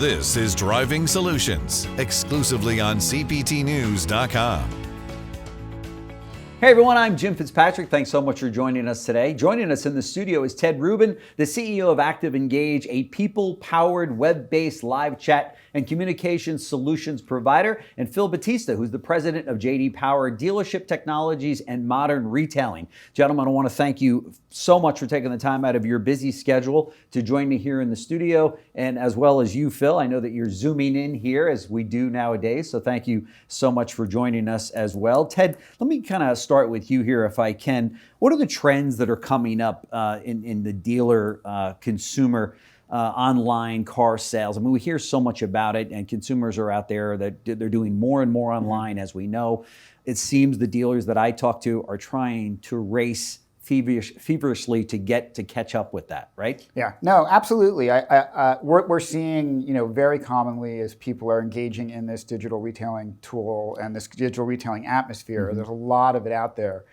This is Driving Solutions, exclusively on CPTnews.com. Hey everyone, I'm Jim Fitzpatrick. Thanks so much for joining us today. Joining us in the studio is Ted Rubin, the CEO of ActivEngage, a people-powered, web-based live chat and communication solutions provider, and Phil Battista, who's the president of J.D. Power Dealership Technologies and Modern Retailing. Gentlemen, I want to thank you so much for taking the time out of your busy schedule to join me here in the studio, and as well as you, Phil. I know that you're zooming in here as we do nowadays, so thank you so much for joining us as well. Ted, let me kind of start with you here if I can. What are the trends that are coming up in the dealer consumer online car sales? I mean, we hear so much about it, and consumers are out there that they're doing more and more online, as we know. It seems the dealers that I talk to are trying to race feverishly to catch up with that, right? Yeah, no, absolutely. We're seeing, very commonly as people are engaging in this digital retailing tool and this digital retailing atmosphere, there's a lot of it out there.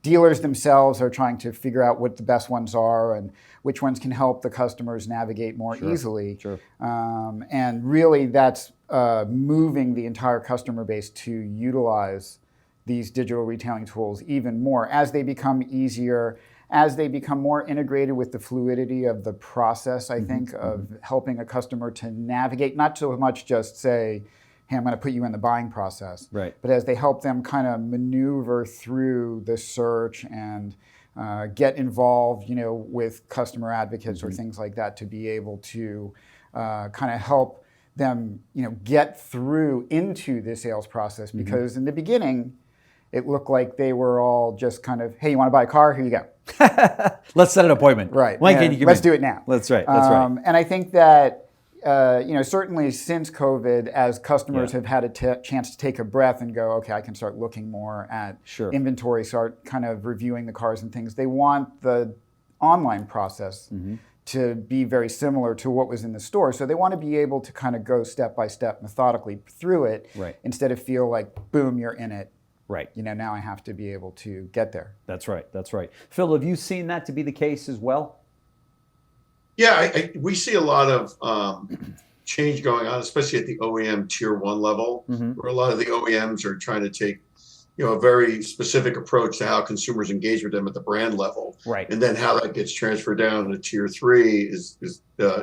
Dealers themselves are trying to figure out what the best ones are and which ones can help the customers navigate more easily. Sure. And really that's moving the entire customer base to utilize these digital retailing tools even more as they become easier, as they become more integrated with the fluidity of the process, I think, of helping a customer to navigate, not so much just say, hey, I'm going to put you in the buying process, right, but as they help them kind of maneuver through the search and get involved, with customer advocates or things like that to be able to kind of help them, get through into the sales process. Because in the beginning, it looked like they were all just kind of, hey, you want to buy a car? Here you go. Let's set an appointment. Right. When can you come Let's in? do it now. That's right. That's right. And I think that, certainly since COVID, as customers have had a chance to take a breath and go, okay, I can start looking more at inventory, start kind of reviewing the cars and things. They want the online process to be very similar to what was in the store. So they want to be able to kind of go step by step methodically through it instead of feel like, boom, you're in it. Right. Now I have to be able to get there. That's right. That's right. Phil, have you seen that to be the case as well? Yeah, we see a lot of change going on, especially at the OEM tier 1 level, where a lot of the OEMs are trying to take, a very specific approach to how consumers engage with them at the brand level. Right. And then how that gets transferred down to tier 3 is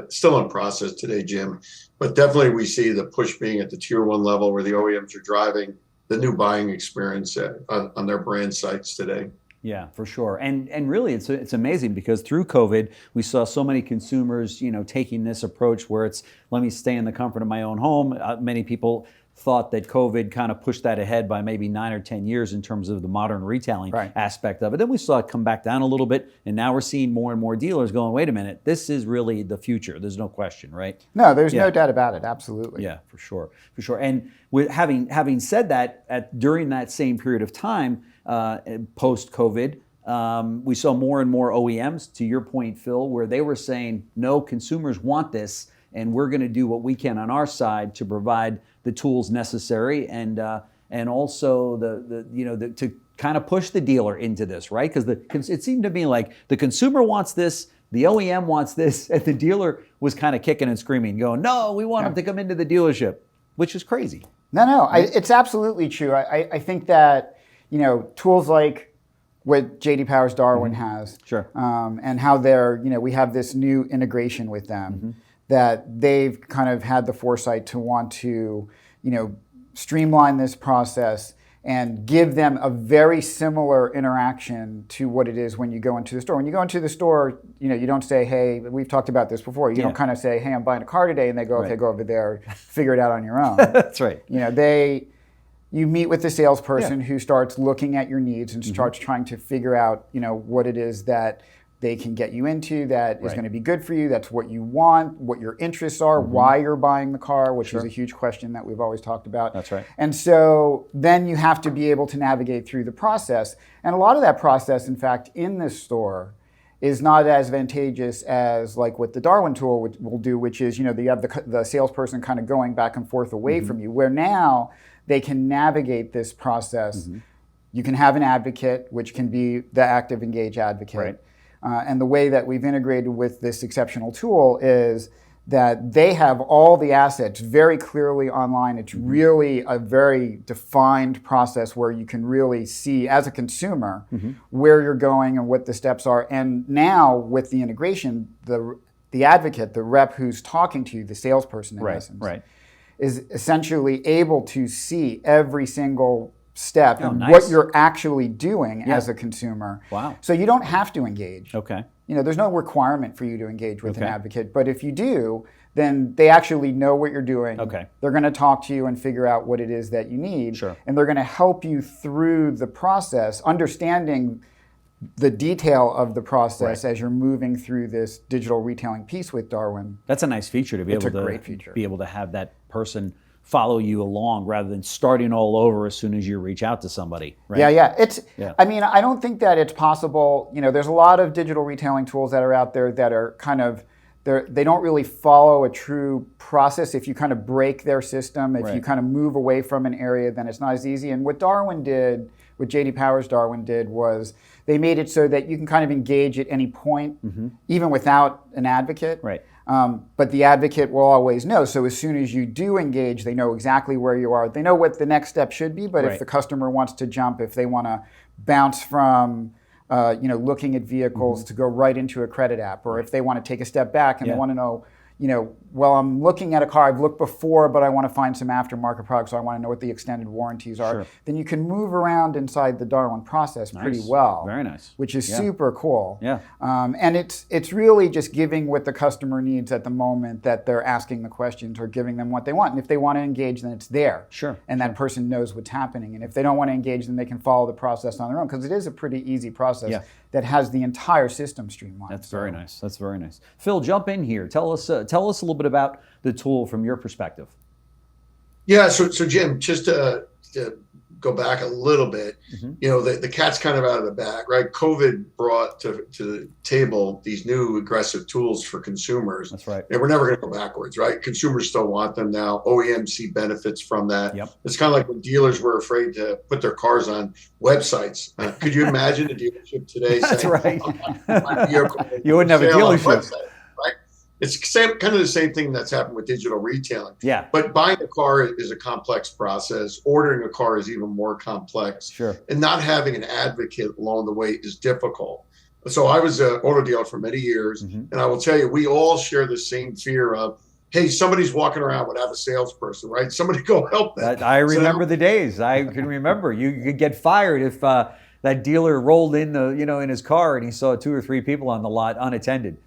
still in process today, Jim. But definitely we see the push being at the tier 1 level where the OEMs are driving the new buying experience on their brand sites today. Yeah, for sure. And really, it's amazing because through COVID, we saw so many consumers, taking this approach where it's, let me stay in the comfort of my own home. Many people thought that COVID kind of pushed that ahead by maybe 9 or 10 years in terms of the modern retailing aspect of it. Then we saw it come back down a little bit, and now we're seeing more and more dealers going, wait a minute, this is really the future. There's no question, right? No, there's no doubt about it. Absolutely. Yeah, for sure. And with having said that, during that same period of time, post-COVID, we saw more and more OEMs, to your point, Phil, where they were saying, no, consumers want this, and we're going to do what we can on our side to provide the tools necessary and also to kind of push the dealer into this, right? Because it seemed to me like the consumer wants this, the OEM wants this, and the dealer was kind of kicking and screaming, going, no, we want them to come into the dealership, which is crazy. No, it's absolutely true. I think that, tools like what J.D. Power's Darwin has, and how they're, we have this new integration with them, that they've kind of had the foresight to want to, streamline this process and give them a very similar interaction to what it is when you go into the store. When you go into the store, you don't say, hey, we've talked about this before. You don't kind of say, hey, I'm buying a car today, and they go, okay, go over there, figure it out on your own. That's right. You meet with the salesperson who starts looking at your needs and starts trying to figure out, what it is that they can get you into that is going to be good for you. That's what you want, what your interests are, why you're buying the car, which is a huge question that we've always talked about. That's right. And so then you have to be able to navigate through the process. And a lot of that process, in fact, in this store is not as advantageous as like what the Darwin tool will do, which is, you have the salesperson kind of going back and forth away from you, where now they can navigate this process. You can have an advocate, which can be the ActivEngage advocate. And the way that we've integrated with this exceptional tool is that they have all the assets very clearly online. It's really a very defined process where you can really see as a consumer where you're going and what the steps are. And now with the integration, the advocate, the rep who's talking to you, the salesperson in essence, is essentially able to see every single step and what you're actually doing as a consumer. Wow. So you don't have to engage. Okay. There's no requirement for you to engage with an advocate, but if you do, then they actually know what you're doing. Okay. They're going to talk to you and figure out what it is that you need. Sure. And they're going to help you through the process, understanding the detail of the process as you're moving through this digital retailing piece with Darwin. That's a nice feature to be able to have that person follow you along rather than starting all over as soon as you reach out to somebody. Right? I mean, I don't think that it's possible. There's a lot of digital retailing tools that are out there that are kind of, they don't really follow a true process. If you kind of break their system, if you kind of move away from an area, then it's not as easy. And what Darwin did, what J.D. Power's Darwin did, was they made it so that you can kind of engage at any point, even without an advocate. Right. But the advocate will always know. So as soon as you do engage, they know exactly where you are. They know what the next step should be. But if the customer wants to jump, if they want to bounce from looking at vehicles to go right into a credit app, or if they want to take a step back and they want to know, well, I'm looking at a car I've looked before, but I want to find some aftermarket products, so I want to know what the extended warranties are. Then you can move around inside the Darwin process pretty well. Very nice. Which is super cool. Yeah. And it's really just giving what the customer needs at the moment that they're asking the questions, or giving them what they want. And if they want to engage, then it's there. Sure. And that person knows what's happening. And if they don't want to engage, then they can follow the process on their own, because it is a pretty easy process that has the entire system streamlined. That's very nice. That's very nice. Phil, jump in here. Tell us a little bit about the tool from your perspective. Yeah, so Jim, just to go back a little bit, the cat's kind of out of the bag, right? COVID brought to the table these new aggressive tools for consumers. That's right. And we're never going to go backwards, right? Consumers still want them now. OEMs see benefits from that. Yep. It's kind of like when dealers were afraid to put their cars on websites. Could you imagine a dealership today That's saying, right. You wouldn't have a dealership. It's kind of the same thing that's happened with digital retailing. Yeah. But buying a car is a complex process. Ordering a car is even more complex. Sure. And not having an advocate along the way is difficult. So I was an auto dealer for many years, and I will tell you, we all share the same fear of, hey, somebody's walking around without a salesperson, right? Somebody go help them. I remember the days. I can remember. You could get fired if that dealer rolled in in his car and he saw 2 or 3 people on the lot unattended.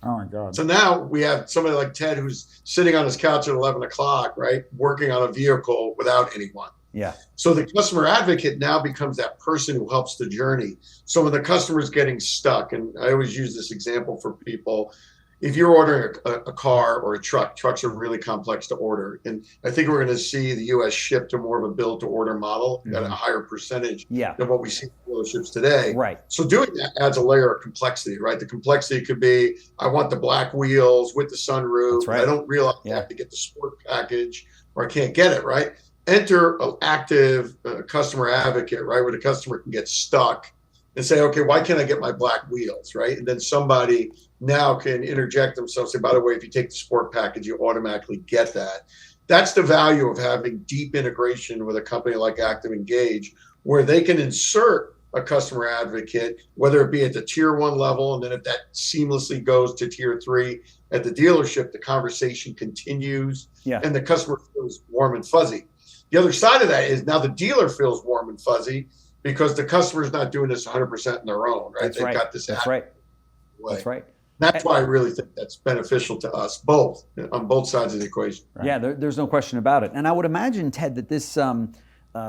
Oh my God. So now we have somebody like Ted who's sitting on his couch at 11 o'clock, right? Working on a vehicle without anyone. Yeah. So the customer advocate now becomes that person who helps the journey. So when the customer's getting stuck, and I always use this example for people, if you're ordering a car or a truck, trucks are really complex to order. And I think we're going to see the U.S. shift to more of a build-to-order model at a higher percentage than what we see in dealerships today. Right. So doing that adds a layer of complexity, right? The complexity could be, I want the black wheels with the sunroof. That's right. I don't realize I have to get the sport package, or I can't get it, right? Enter an active customer advocate, right, where the customer can get stuck and say, okay, why can't I get my black wheels, right? And then somebody now can interject themselves, say, by the way, if you take the sport package, you automatically get that. That's the value of having deep integration with a company like ActivEngage, where they can insert a customer advocate, whether it be at the tier 1 level, and then if that seamlessly goes to tier 3 at the dealership, the conversation continues and the customer feels warm and fuzzy. The other side of that is now the dealer feels warm and fuzzy because the customer's not doing this 100% on their own, right? They've got this. That's right. That's right. That's why I really think that's beneficial to us both, on both sides of the equation. Right. Yeah, there's no question about it. And I would imagine, Ted, that this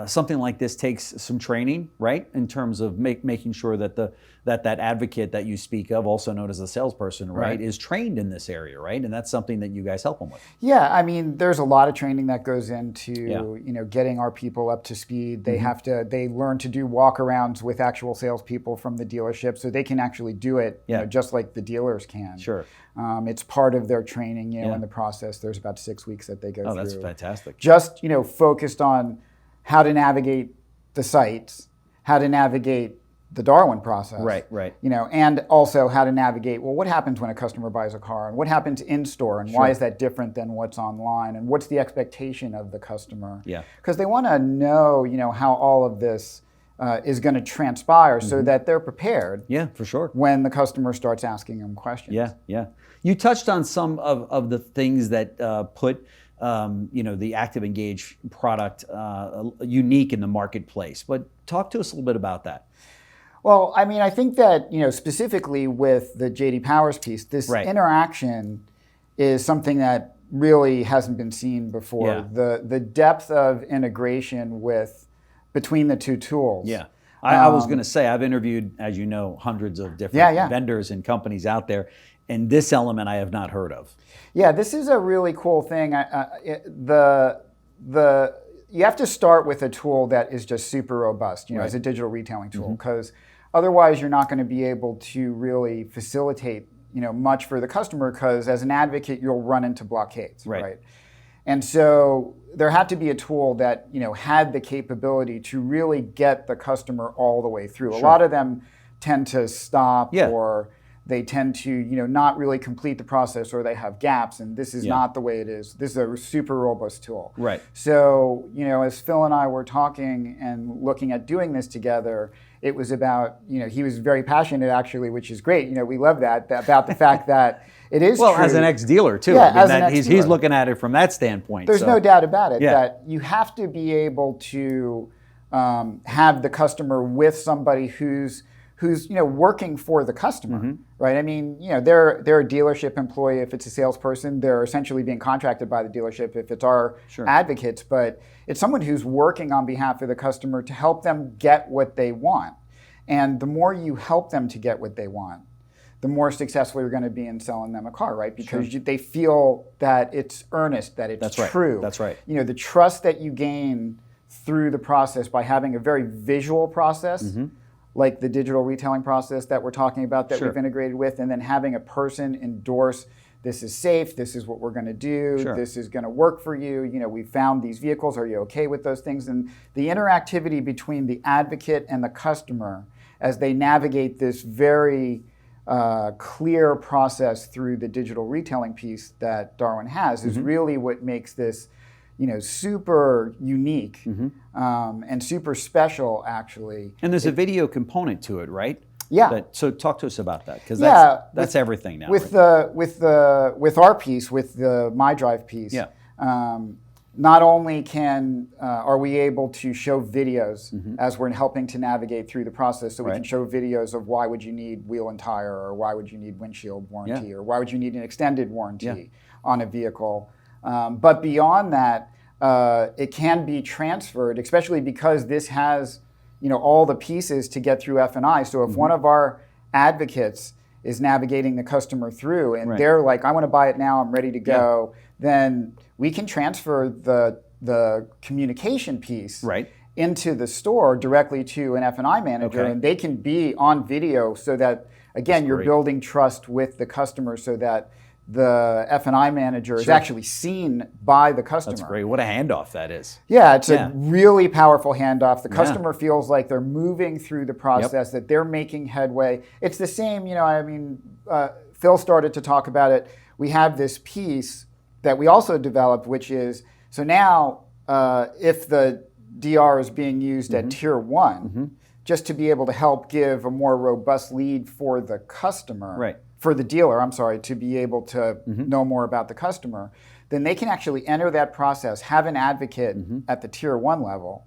something like this takes some training, right? In terms of making sure that that advocate that you speak of, also known as a salesperson, right, is trained in this area, right? And that's something that you guys help them with. Yeah, I mean, there's a lot of training that goes into getting our people up to speed. They they learn to do walkarounds with actual salespeople from the dealership, so they can actually do it, just like the dealers can. Sure. It's part of their training, in the process. There's about 6 weeks that they go through. Oh, that's fantastic. Just focused on how to navigate the sites, how to navigate the Darwin process. Right. And also how to navigate, well, what happens when a customer buys a car, and what happens in store, and why is that different than what's online, and what's the expectation of the customer? Yeah. Because they want to know, how all of this is going to transpire so that they're prepared. Yeah, for sure. When the customer starts asking them questions. Yeah. You touched on some of the things that put the ActivEngage product unique in the marketplace, but talk to us a little bit about that. Well, I mean, I think that, specifically with the J.D. Powers piece, this interaction is something that really hasn't been seen before. Yeah. The depth of integration between the two tools. Yeah. I was going to say, I've interviewed, as you know, hundreds of different vendors and companies out there, and this element I have not heard of. Yeah, this is a really cool thing. You have to start with a tool that is just super robust, as a digital retailing tool, because otherwise you're not going to be able to really facilitate, much for the customer, because as an advocate you'll run into blockades, right? And so there had to be a tool that, had the capability to really get the customer all the way through. Sure. A lot of them tend to stop or they tend to, not really complete the process, or they have gaps, and this is not the way it is. This is a super robust tool. Right. So, as Phil and I were talking and looking at doing this together, it was about, he was very passionate actually, which is great. We love that about the fact that it is well, true. as an ex-dealer too. Yeah, as an ex-dealer. He's looking at it from that standpoint. There's no doubt about it that you have to be able to have the customer with somebody who's working for the customer, right? I mean, they're a dealership employee. If it's a salesperson, they're essentially being contracted by the dealership. If it's our advocates, but it's someone who's working on behalf of the customer to help them get what they want. And the more you help them to get what they want, the more successful you're going to be in selling them a car, right? Because they feel that it's earnest, that it's true. That's right. The trust that you gain through the process by having a very visual process, like the digital retailing process that we're talking about that we've integrated with, and then having a person endorse, this is safe, this is what we're going to do, this is going to work for you, we found these vehicles, are you okay with those things? And the interactivity between the advocate and the customer as they navigate this very clear process through the digital retailing piece that Darwin has is really what makes this super unique and super special, actually. And there's a video component to it, right? Yeah. So talk to us about that, because that's everything now. With our piece, with the MyDrive piece, not only are we able to show videos as we're helping to navigate through the process, so we can show videos of why would you need wheel and tire, or why would you need windshield warranty, or why would you need an extended warranty on a vehicle. But beyond that, it can be transferred, especially because this has, all the pieces to get through F&I. So if one of our advocates is navigating the customer through, and they're like, I want to buy it now, I'm ready to go, then we can transfer the communication piece into the store directly to an F&I manager, and they can be on video, so that, again, you're building trust with the customer, so that the F&I manager is actually seen by the customer. That's great. What a handoff that is. Yeah, it's a really powerful handoff. The customer feels like they're moving through the process, that they're making headway. It's the same, Phil started to talk about it. We have this piece that we also developed, which is, so now if the DR is being used at tier 1, just to be able to help give a more robust lead for the customer, for the dealer, to be able to know more about the customer, then they can actually enter that process, have an advocate at the tier 1 level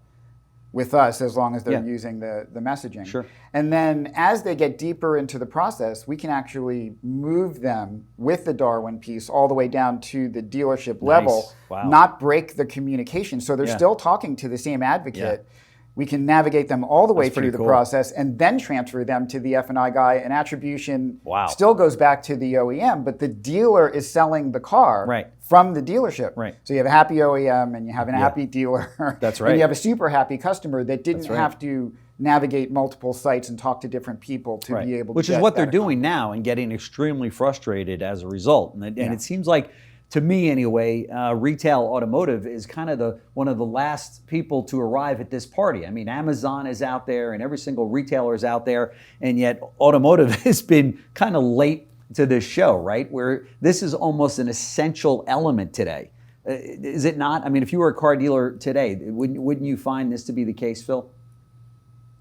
with us, as long as they're using the messaging. And then as they get deeper into the process, we can actually move them with the Darwin piece all the way down to the dealership level, not break the communication. So they're still talking to the same advocate. We can navigate them all the way through the process and then transfer them to the F&I guy, and attribution still goes back to the OEM, but the dealer is selling the car from the dealership. So you have a happy OEM and you have an happy dealer. That's right. And you have a super happy customer that didn't have to navigate multiple sites and talk to different people to be able to Which is what they're doing now, and getting extremely frustrated as a result. And it seems like to me anyway, retail automotive is kind of one of the last people to arrive at this party. I mean, Amazon is out there and every single retailer is out there, and yet automotive has been kind of late to this show, right? Where this is almost an essential element today. Is it not? I mean, if you were a car dealer today, wouldn't you find this to be the case, Phil?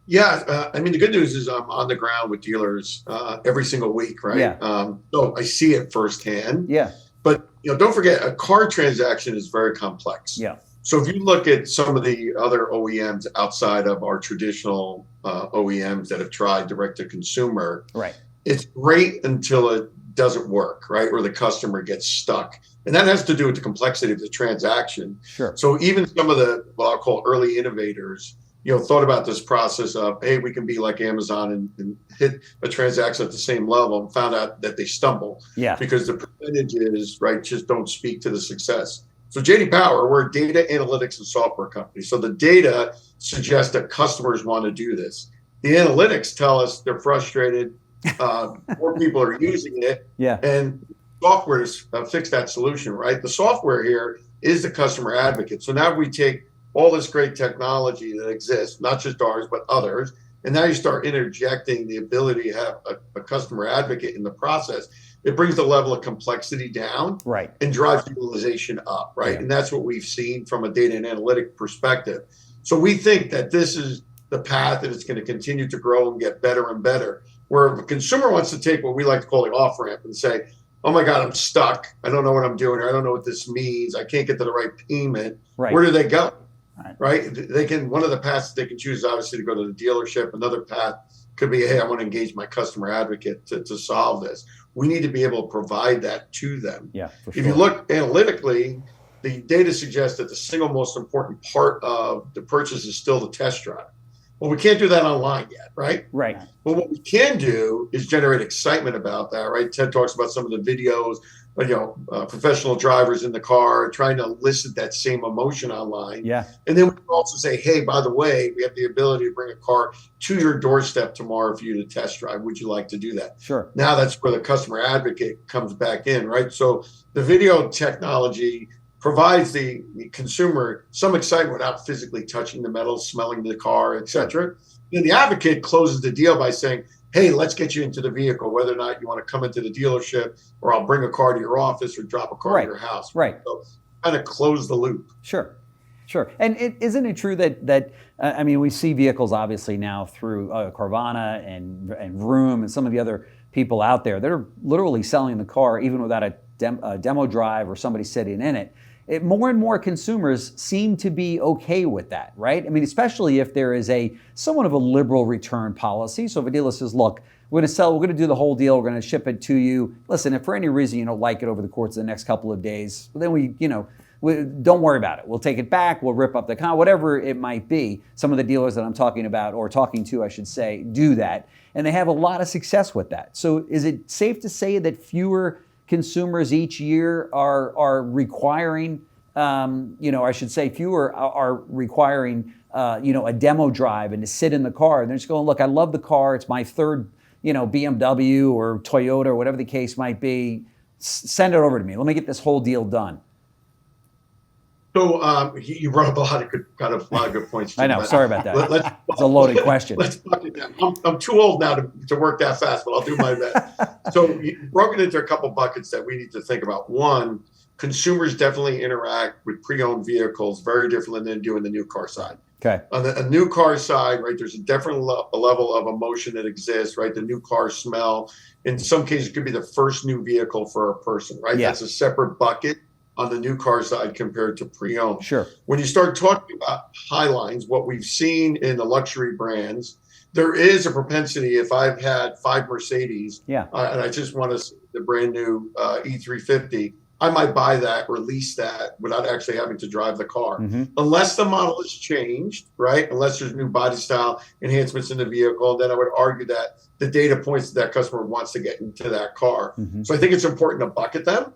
Yeah, I mean, the good news is I'm on the ground with dealers every single week, right? Yeah. So I see it firsthand. Yeah. But don't forget, a car transaction is very complex. Yeah. So if you look at some of the other OEMs outside of our traditional OEMs that have tried direct to consumer, right, it's great until it doesn't work, right? Where the customer gets stuck. And that has to do with the complexity of the transaction. Sure. So even some of the, what I'll call early innovators, thought about this process of, hey, we can be like Amazon and hit a transaction at the same level, and found out that they stumble. Yeah. Because the percentages, right, just don't speak to the success. So JD Power, we're a data analytics and software company. So the data suggests that customers want to do this. The analytics tell us they're frustrated. More people are using it. Yeah. And software fix that solution, right? The software here is the customer advocate. So now we take all this great technology that exists, not just ours, but others, and now you start interjecting the ability to have a customer advocate in the process. It brings the level of complexity down, right, and drives utilization up, right? Yeah. And that's what we've seen from a data and analytic perspective. So we think that this is the path, and it's going to continue to grow and get better and better. Where if a consumer wants to take what we like to call the off-ramp and say, oh my God, I'm stuck. I don't know what I'm doing. Or I don't know what this means. I can't get to the right payment. Right. Where do they go? Right. They can, one of the paths they can choose is obviously to go to the dealership. Another path could be, hey, I want to engage my customer advocate to solve this. We need to be able to provide that to them. Yeah, for sure. If you look analytically, the data suggests that the single most important part of the purchase is still the test drive. Well, we can't do that online yet, right? Right. But what we can do is generate excitement about that, right? Ted talks about some of the videos, professional drivers in the car trying to elicit that same emotion online. Yeah. And then we can also say, hey, by the way, we have the ability to bring a car to your doorstep tomorrow for you to test drive. Would you like to do that? Sure. Now that's where the customer advocate comes back in, right? So the video technology provides the consumer some excitement without physically touching the metal, smelling the car, et cetera. Then the advocate closes the deal by saying, hey, let's get you into the vehicle, whether or not you want to come into the dealership, or I'll bring a car to your office or drop a car to your house. Right. So kind of close the loop. Sure. And isn't it true that I mean, we see vehicles obviously now through Carvana and Vroom and some of the other people out there that are literally selling the car even without a demo drive or somebody sitting in it. More and more consumers seem to be okay with that, right? I mean, especially if there is somewhat of a liberal return policy. So if a dealer says, look, we're going to do the whole deal, we're going to ship it to you. Listen, if for any reason you don't like it over the course of the next couple of days, then we don't worry about it. We'll take it back, we'll rip up the car, whatever it might be. Some of the dealers that I'm talking about, or talking to, I should say, do that. And they have a lot of success with that. So is it safe to say that fewer consumers each year are requiring, I should say fewer are requiring, a demo drive and to sit in the car. And they're just going, look, I love the car. It's my third, BMW or Toyota or whatever the case might be. Send it over to me. Let me get this whole deal done. So you brought up a lot of good points. I know. Sorry about that. It's a loaded question. Let's buck it down. I'm too old now to work that fast, but I'll do my best. So you broke it into a couple buckets that we need to think about. One, consumers definitely interact with pre-owned vehicles very differently than they do in the new car side. Okay. On the new car side, right, there's a different level of emotion that exists, right? The new car smell. In some cases, it could be the first new vehicle for a person, right? Yeah. That's a separate bucket on the new car side compared to pre-owned. Sure. When you start talking about highlines, what we've seen in the luxury brands, there is a propensity. If I've had 5 Mercedes, and I just want to see the brand new E350, I might buy that or lease that without actually having to drive the car. Mm-hmm. Unless the model has changed, right? Unless there's new body style enhancements in the vehicle, then I would argue that the data points that customer wants to get into that car. Mm-hmm. So I think it's important to bucket them.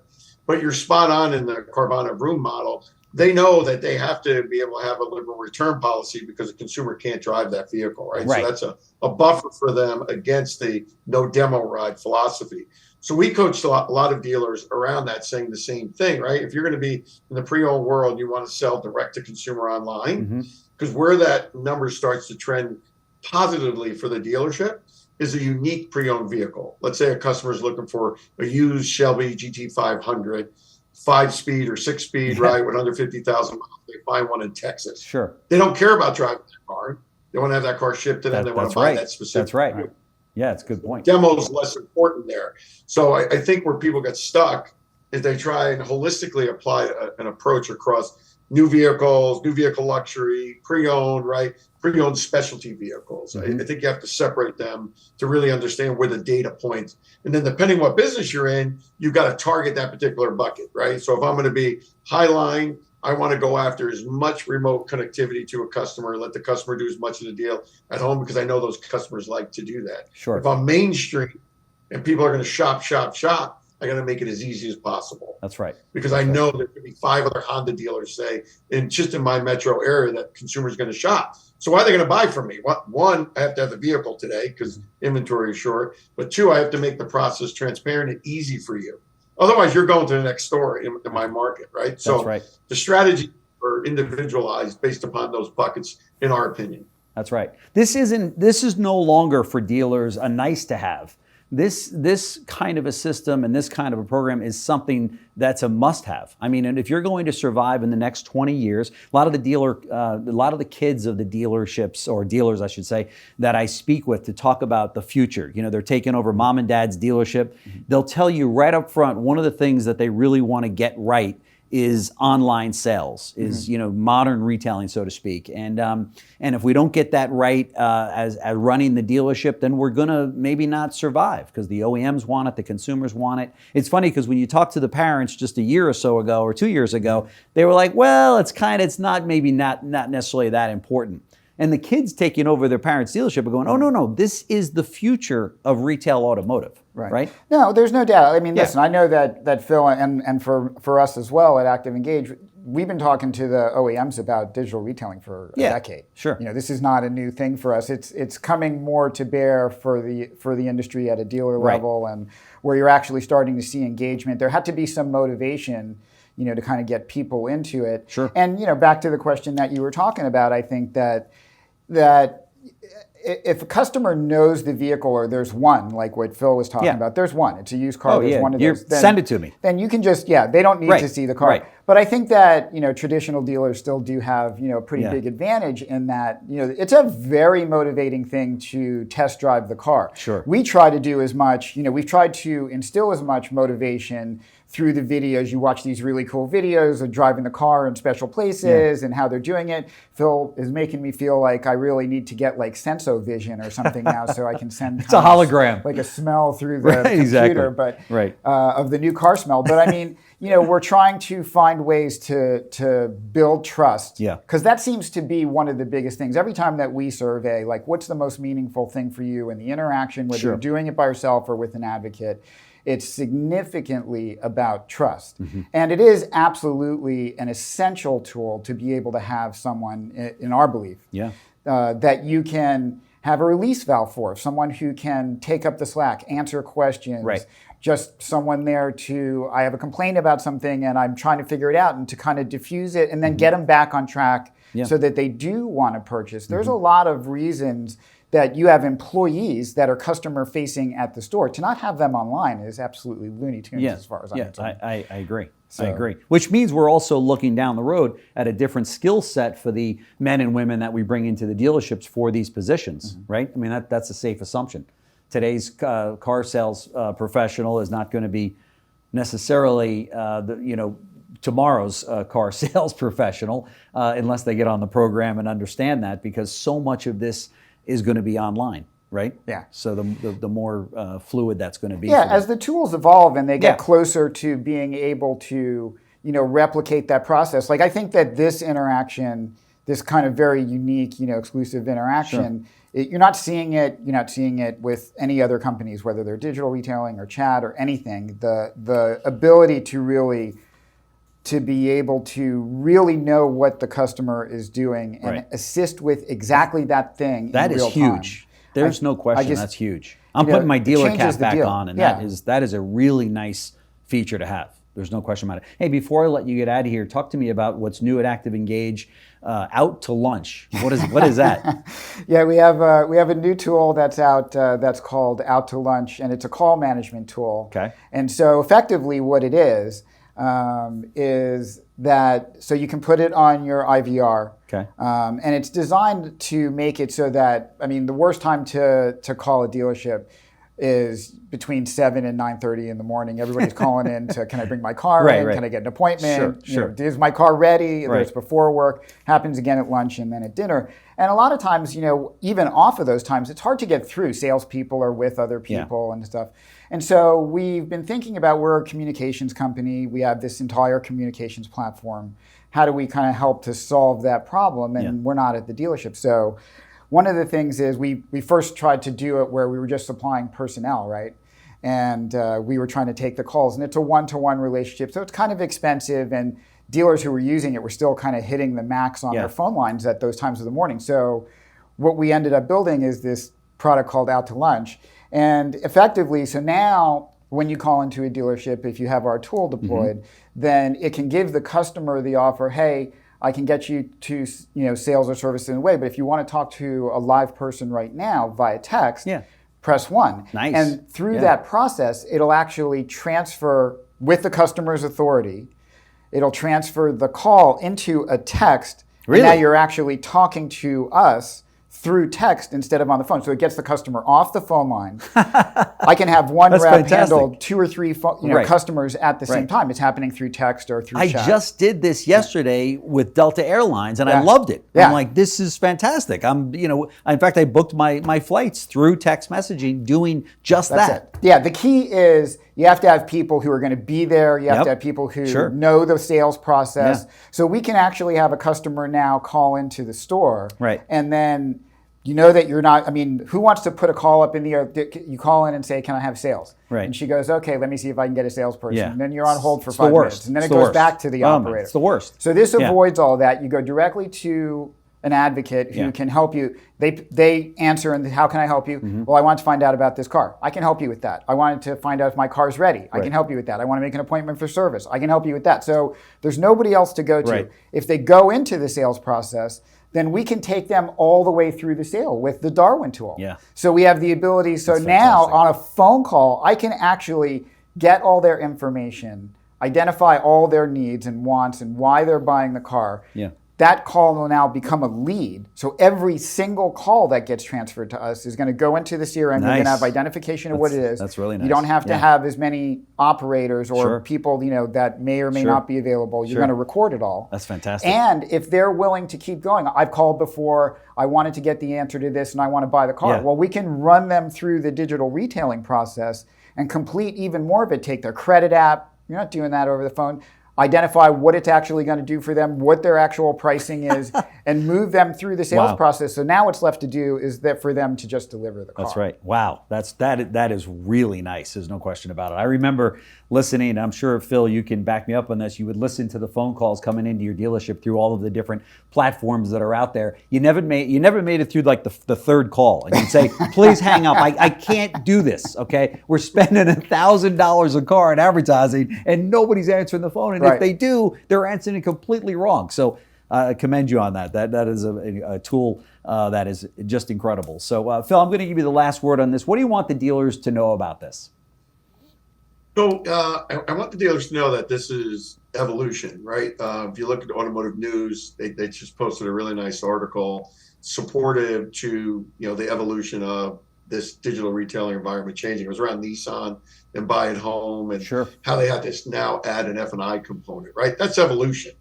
But you're spot on in the Carvana Vroom model. they know that they have to be able to have a liberal return policy because the consumer can't drive that vehicle, right? So that's a buffer for them against the no demo ride philosophy. So we coached a lot of dealers around that, saying the same thing, right? If you're going to be in the pre-owned world, you want to sell direct to consumer online, because where that number starts to trend positively for the dealership is a unique pre-owned vehicle. Let's say a customer is looking for a used Shelby GT500, 5-speed or 6-speed, right, with under 50,000 miles. They find one in Texas. Sure. They don't care about driving that car. They want to have that car shipped to them. They want to buy that specific. That's right. Vehicle. Yeah, it's a good point. Demo is less important there. So I think where people get stuck is they try and holistically apply an approach across new vehicles, new vehicle luxury, pre-owned, right? Pre-owned specialty vehicles. I think you have to separate them to really understand where the data points. And then depending what business you're in, you've got to target that particular bucket, right? So if I'm going to be highline, I want to go after as much remote connectivity to a customer, let the customer do as much of the deal at home, because I know those customers like to do that. Sure. If I'm mainstream and people are going to shop, I got to make it as easy as possible. That's right. Because I know there could be 5 other Honda dealers, say, just in my metro area, that consumers going to shop. So why are they going to buy from me? One, I have to have the vehicle today because inventory is short. But 2, I have to make the process transparent and easy for you. Otherwise, you're going to the next store in my market, right? So that's right. The strategy are individualized based upon those buckets, in our opinion. That's right. This is no longer for dealers a nice to have. This kind of a system and this kind of a program is something that's a must-have. I mean, and if you're going to survive in the next 20 years, a lot of the kids of the dealerships, or dealers, I should say, that I speak with to talk about the future. You know, they're taking over mom and dad's dealership. They'll tell you right up front, one of the things that they really want to get right is online sales, is modern retailing, so to speak, and if we don't get that right as running the dealership, then we're gonna maybe not survive, because the OEMs want it, the consumers want it. It's funny because when you talk to the parents just a year or so ago, or 2 years ago, they were like, "Well, it's not necessarily that important." And the kids taking over their parents' dealership are going, "Oh no, this is the future of retail automotive." Right? No, there's no doubt. I mean, listen, I know that Phil and for us as well at ActivEngage, we've been talking to the OEMs about digital retailing for a decade. Sure. You know, this is not a new thing for us. It's coming more to bear for the industry at a dealer level, and where you're actually starting to see engagement. There had to be some motivation, to kind of get people into it. Sure. And back to the question that you were talking about, I think that if a customer knows the vehicle, or there's one, like what Phil was talking about, there's one. It's a used car. There's one of those. Send it to me. Then you can just, they don't need to see the car. Right. But I think that, traditional dealers still do have, a pretty big advantage in that, it's a very motivating thing to test drive the car. Sure. We try to do as much, we've tried to instill as much motivation through the videos. You watch these really cool videos of driving the car in special places and how they're doing it. Phil is making me feel like I really need to get like Senso Vision or something now, so I can send it's a hologram, like a smell through the computer, but of the new car smell. But I mean, we're trying to find ways to build trust. Yeah. Because that seems to be one of the biggest things. Every time that we survey, like, what's the most meaningful thing for you in the interaction, whether you're doing it by yourself or with an advocate, it's significantly about trust. And it is absolutely an essential tool to be able to have someone, in our belief, that you can have a release valve for, someone who can take up the slack, answer questions, just someone there to, I have a complaint about something and I'm trying to figure it out, and to kind of diffuse it and then get them back on track so that they do want to purchase. There's a lot of reasons that you have employees that are customer facing at the store. To not have them online is absolutely Looney Tunes as far as I'm concerned. I agree. I agree. Which means we're also looking down the road at a different skill set for the men and women that we bring into the dealerships for these positions, right? I mean, that's a safe assumption. Today's car sales professional is not going to be necessarily tomorrow's car sales professional unless they get on the program and understand that, because so much of this is going to be online, right? Yeah. So the more fluid that's going to be. Yeah, as the tools evolve and they get closer to being able to, replicate that process. Like, I think that this interaction, this kind of very unique, exclusive interaction, you're not seeing it with any other companies, whether they're digital retailing or chat or anything. The ability to really to be able to really know what the customer is doing and assist with exactly that thing that in is real huge. time. There's no question. That's huge. I'm putting my dealer cap back on, and that is a really nice feature to have. There's no question about it. Hey, before I let you get out of here, talk to me about what's new at ActivEngage. Out to lunch. What is that? Yeah, we have a new tool that's out that's called Out to Lunch, and it's a call management tool. Okay. And so effectively, what it is that so you can put it on your IVR. Okay. And it's designed to make it so that the worst time to call a dealership is between 7 and 9:30 in the morning. Everybody's calling in to, can I bring my car in? Can I get an appointment? Sure. Is my car ready? It's before work. Happens again at lunch and then at dinner. And a lot of times, even off of those times, it's hard to get through. Salespeople are with other people and stuff. And so we've been thinking about, we're a communications company. We have this entire communications platform. How do we kind of help to solve that problem? And we're not at the dealership. So one of the things is we first tried to do it where we were just supplying personnel, right? And we were trying to take the calls. And it's a one-to-one relationship. So it's kind of expensive. And dealers who were using it were still kind of hitting the max on their phone lines at those times of the morning. So what we ended up building is this product called Out to Lunch. And effectively, so now when you call into a dealership, if you have our tool deployed, then it can give the customer the offer, hey, I can get you to sales or service in a way, but if you want to talk to a live person right now via text, press 1. Nice. And through that process, it'll actually transfer with the customer's authority. It'll transfer the call into a text. Really? And now you're actually talking to us through text instead of on the phone. So it gets the customer off the phone line. I can have one rep handle 2 or 3 customers at the same time. It's happening through text or through chat. I just did this yesterday with Delta Airlines, and I loved it. I'm like, this is fantastic. In fact, I booked my flights through text messaging doing just that. Yeah, the key is you have to have people who are going to be there. You have to have people who know the sales process. So we can actually have a customer now call into the store. Right. And then that you're not, who wants to put a call up in the air? You call in and say, can I have sales? Right. And she goes, okay, let me see if I can get a salesperson. Yeah. And then you're on hold for 5 minutes. And then it goes back to the operator. It's the worst. So this avoids all that. You go directly to an advocate who can help you. They answer, and how can I help you? Well, I want to find out about this car. I can help you with that. I wanted to find out if my car's ready. I can help you with that. I want to make an appointment for service. I can help you with that. So there's nobody else to go to. Right. If they go into the sales process, then we can take them all the way through the sale with the Darwin tool. Yeah. So we have the ability. So That's now fantastic. on a phone call, I can actually get all their information, identify all their needs and wants and why they're buying the car. Yeah. That call will now become a lead. So every single call that gets transferred to us is going to go into the CRM. You're going to have identification of what it is. That's really nice. You don't have to have as many operators or people that may or may not be available. You're going to record it all. That's fantastic. And if they're willing to keep going, I've called before, I wanted to get the answer to this and I want to buy the car. Yeah. Well, we can run them through the digital retailing process and complete even more of it. Take their credit app. You're not doing that over the phone. Identify what it's actually going to do for them, what their actual pricing is, and move them through the sales process. So now what's left to do is that for them to just deliver the car. That's right. Wow. That is really nice. There's no question about it. I remember listening, I'm sure, Phil, you can back me up on this. You would listen to the phone calls coming into your dealership through all of the different platforms that are out there. You never made it through like the third call. And you'd say, please hang up. I can't do this, okay? We're spending $1,000 a car in advertising and nobody's answering the phone. And if they do, they're answering it completely wrong. So I commend you on that. That is a tool that is just incredible. So Phil, I'm going to give you the last word on this. What do you want the dealers to know about this? So I want the dealers to know that this is evolution, right? If you look at automotive news, they just posted a really nice article supportive to the evolution of this digital retailing environment changing. It was around Nissan and Buy at Home and how they had to now add an F&I component, right? That's evolution.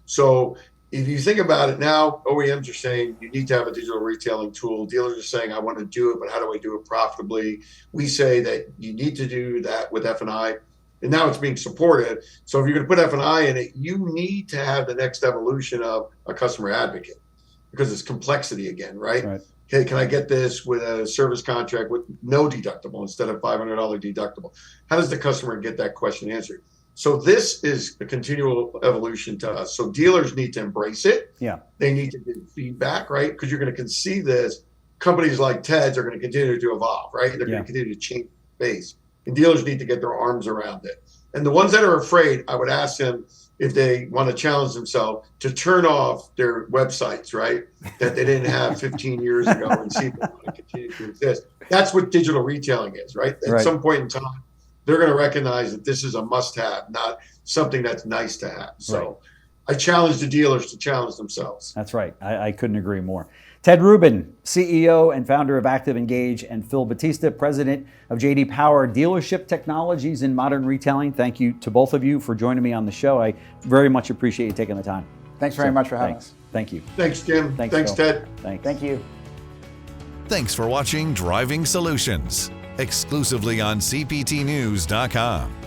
So if you think about it now, OEMs are saying you need to have a digital retailing tool. Dealers are saying, I want to do it, but how do I do it profitably? We say that you need to do that with F&I, and now it's being supported. So if you're going to put F&I in it, you need to have the next evolution of a customer advocate because it's complexity again, right? Okay, can I get this with a service contract with no deductible instead of $500 deductible? How does the customer get that question answered? So this is a continual evolution to us. So dealers need to embrace it. Yeah. They need to give feedback, right? Because you're going to see this. Companies like Ted's are going to continue to evolve, right? They're going to continue to change the space. And dealers need to get their arms around it. And the ones that are afraid, I would ask them if they want to challenge themselves to turn off their websites, right? That they didn't have 15 years ago and see if they want to continue to exist. That's what digital retailing is, right? At some point in time, they're going to recognize that this is a must-have, not something that's nice to have. So I challenge the dealers to challenge themselves. That's right. I couldn't agree more. Ted Rubin, CEO and founder of ActivEngage, and Phil Battista, president of J.D. Power Dealership Technologies in Modern Retailing. Thank you to both of you for joining me on the show. I very much appreciate you taking the time. Thanks very much for having us. Thank you. Thanks, Jim. Thanks, Ted. Thank you. Thanks for watching Driving Solutions, exclusively on CPTnews.com.